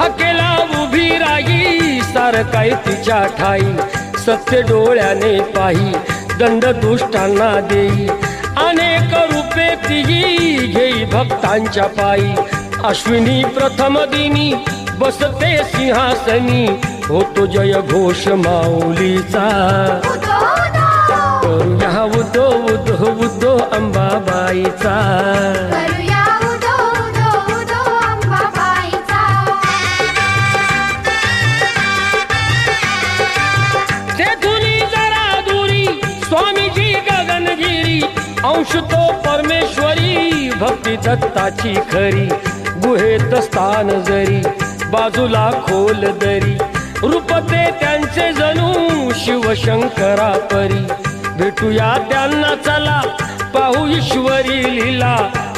हाकेला उभी राही सारकाय तिच्या ठाई सत्य डोळ्याने पाही दंड दुष्टांना देई अनेक रूपे तिही घेई भक्तांच्या पायी अश्विनी प्रथम दिनी बसते सिंहासनी होतो जय घोष माऊलीचा करूया उदो उदो उदो अंबाबाईचा स्वामीजी गगनगिरी अंश तो परमेश्वरी भक्ती दत्ताची खरी गुहेत स्थान जरी बाजूला खोल दरी रूपते त्यांचे जणू शिवशंकरा परी भेटूया त्यांना चला पाहू ईश्वरी लीला